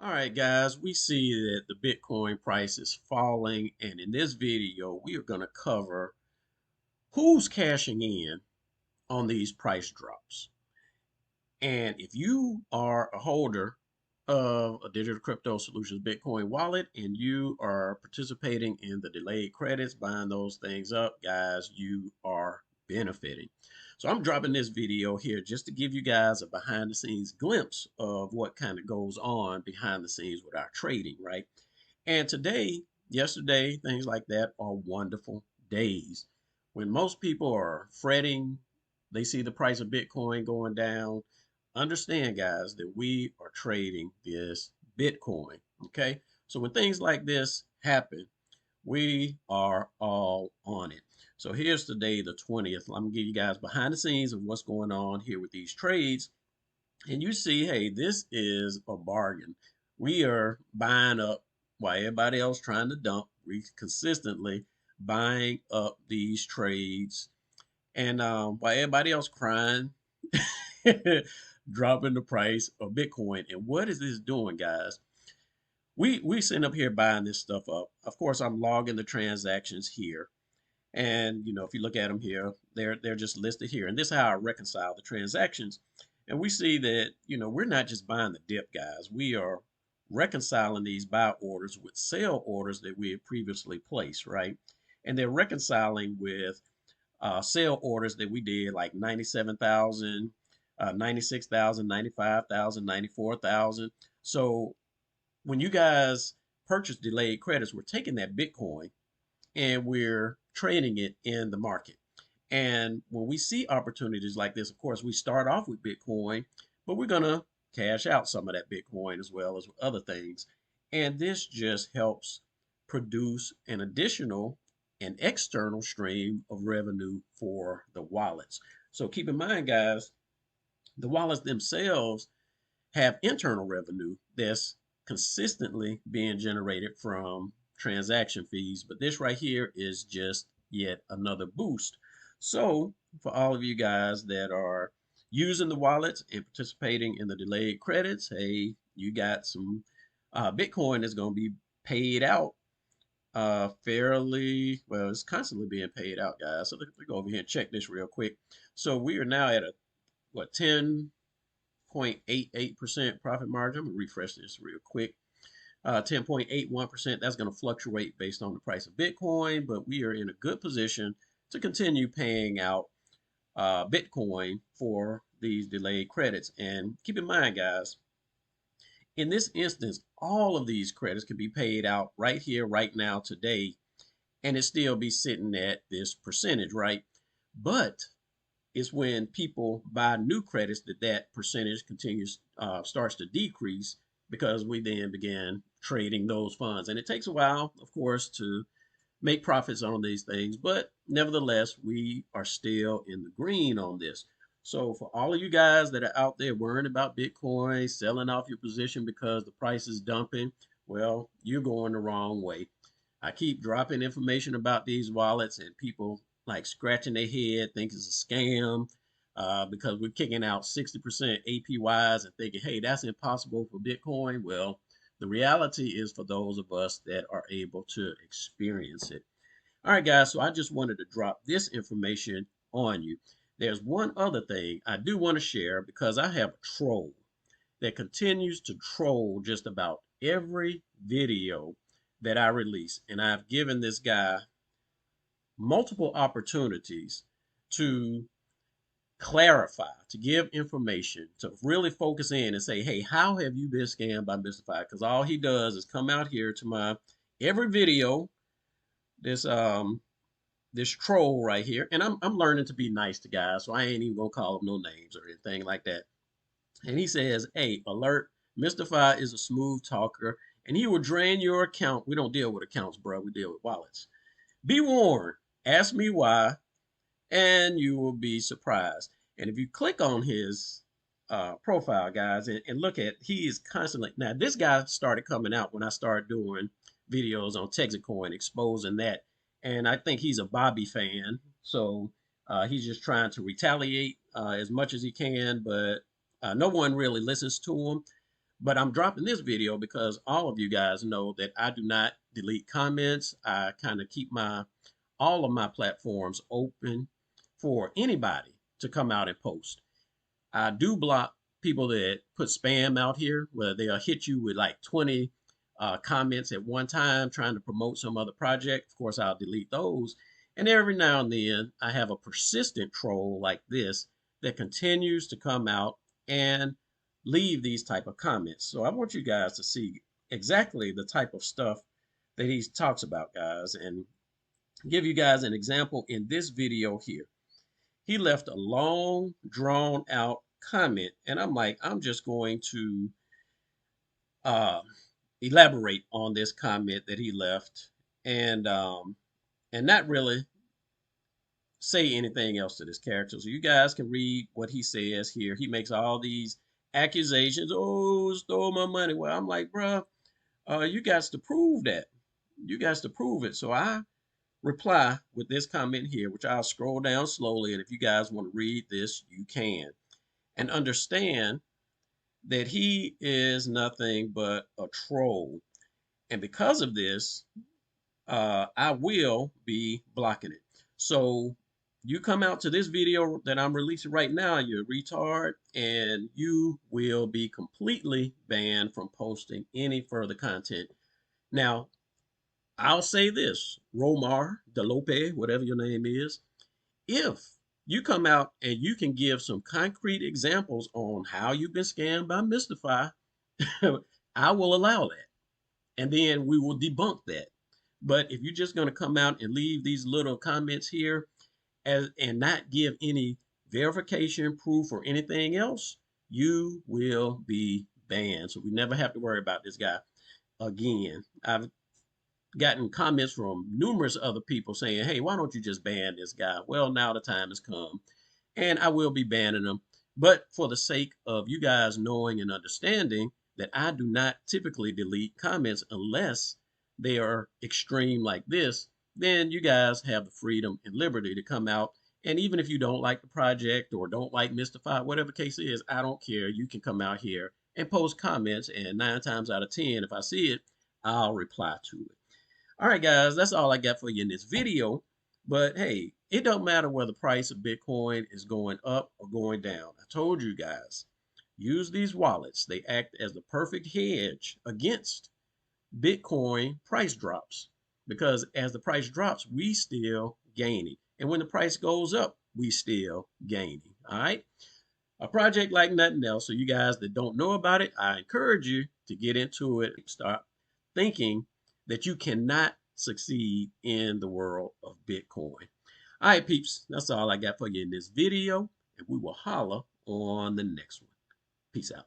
All right, guys, we see that the Bitcoin price is falling, and in this video, we are going to cover who's cashing in on these price drops. And if you are a holder of a digital crypto solutions Bitcoin wallet and you are participating in the delayed credits, buying those things up, guys, you are benefiting. So I'm dropping this video here just to give you guys a behind the scenes glimpse of what kind of goes on behind the scenes with our trading, right? And today, yesterday, things like that are wonderful days. When most people are fretting, they see the price of Bitcoin going down. Understand, guys, that we are trading this Bitcoin. Okay. So when things like this happen, we are all on it. So here's today, the 20th. I'm going to give you guys behind the scenes of what's going on here with these trades. And you see, hey, this is a bargain. We are buying up while everybody else trying to dump. We consistently buying up these trades, and while everybody else crying, dropping the price of Bitcoin. And what is this doing, guys? We sitting up here buying this stuff up. Of course, I'm logging the transactions here. And if you look at them here, they're just listed here. And this is how I reconcile the transactions. And we see that, we're not just buying the dip, guys. We are reconciling these buy orders with sell orders that we had previously placed, right? And they're reconciling with sale orders that we did like 97,000, 96,000, 95,000, 94,000. So when you guys purchase delayed credits, we're taking that Bitcoin and we're trading it in the market. And when we see opportunities like this, of course, we start off with Bitcoin, but we're going to cash out some of that Bitcoin as well as other things. And this just helps produce an additional and external stream of revenue for the wallets. So keep in mind, guys, the wallets themselves have internal revenue that's consistently being generated from transaction fees. But this right here is just yet another boost. So for all of you guys that are using the wallets and participating in the delayed credits, hey, you got some Bitcoin that's going to be paid out fairly well. It's constantly being paid out, guys. So let's go over here and check this real quick. So we are now at a what 10.88% profit margin. I'm gonna refresh this real quick. 10.81%. That's going to fluctuate based on the price of Bitcoin, but we are in a good position to continue paying out Bitcoin for these delayed credits. And keep in mind, guys, in this instance, all of these credits can be paid out right here, right now, today, and it still be sitting at this percentage, right? But it's when people buy new credits that that percentage continues starts to decrease because we then begin trading those funds. And it takes a while, of course, to make profits on these things, but nevertheless, we are still in the green on this. So for all of you guys that are out there worrying about Bitcoin, selling off your position because the price is dumping, well, you're going the wrong way. I keep dropping information about these wallets and people like scratching their head, think it's a scam because we're kicking out 60% APYs and thinking, hey, that's impossible for Bitcoin. Well, the reality is for those of us that are able to experience it. All right, guys, so I just wanted to drop this information on you. There's one other thing I do want to share because I have a troll that continues to troll just about every video that I release. And I've given this guy multiple opportunities to clarify, to give information, to really focus in and say, hey, how have you been scammed by Mista Phi? Because all he does is come out here to my every video, this this troll right here, and I'm learning to be nice to guys, so I ain't even gonna call him no names or anything like that. And he says, hey, alert, Mista Phi is a smooth talker, and he will drain your account. We don't deal with accounts, bro. We deal with wallets. Be warned. Ask me why, and you will be surprised. And if you click on his profile, guys, and look at, he is constantly, now this guy started coming out when I started doing videos on Texacoin, exposing that. And I think he's a Bobby fan. So he's just trying to retaliate as much as he can, but no one really listens to him. But I'm dropping this video because all of you guys know that I do not delete comments. I kind of keep all of my platforms open for anybody to come out and post. I do block people that put spam out here, where they'll hit you with like 20 comments at one time trying to promote some other project. Of course, I'll delete those. And every now and then, I have a persistent troll like this that continues to come out and leave these type of comments. So I want you guys to see exactly the type of stuff that he talks about, guys, and give you guys an example in this video here. He left a long, drawn out comment, and I'm like, I'm just going to uh, elaborate on this comment that he left, and not really say anything else to this character. So you guys can read what he says here. He makes all these accusations. Oh, stole my money. Well, I'm like, bruh, you got to prove that. You got to prove it. So I reply with this comment here, which I'll scroll down slowly. And if you guys want to read this, you can. And understand that he is nothing but a troll. And because of this, I will be blocking it. So you come out to this video that I'm releasing right now, you're a retard, and you will be completely banned from posting any further content. Now, I'll say this, Romar DeLope, whatever your name is, if you come out and you can give some concrete examples on how you've been scammed by Mista Phi, I will allow that. And then we will debunk that. But if you're just going to come out and leave these little comments here and not give any verification, proof, or anything else, you will be banned. So we never have to worry about this guy again. I've gotten comments from numerous other people saying, hey, why don't you just ban this guy? Well, now the time has come, and I will be banning him. But for the sake of you guys knowing and understanding that I do not typically delete comments unless they are extreme like this, then you guys have the freedom and liberty to come out. And even if you don't like the project or don't like Mista Phi, whatever the case is, I don't care. You can come out here and post comments, and 9 times out of 10, if I see it, I'll reply to it. All right, guys, that's all I got for you in this video. But hey, it don't matter whether the price of Bitcoin is going up or going down. I told you guys, use these wallets. They act as the perfect hedge against Bitcoin price drops. Because as the price drops, we still gaining. And when the price goes up, we still gaining. All right. A project like nothing else. So you guys that don't know about it, I encourage you to get into it. Start thinking that you cannot succeed in the world of Bitcoin. All right, peeps, that's all I got for you in this video, and we will holler on the next one. Peace out.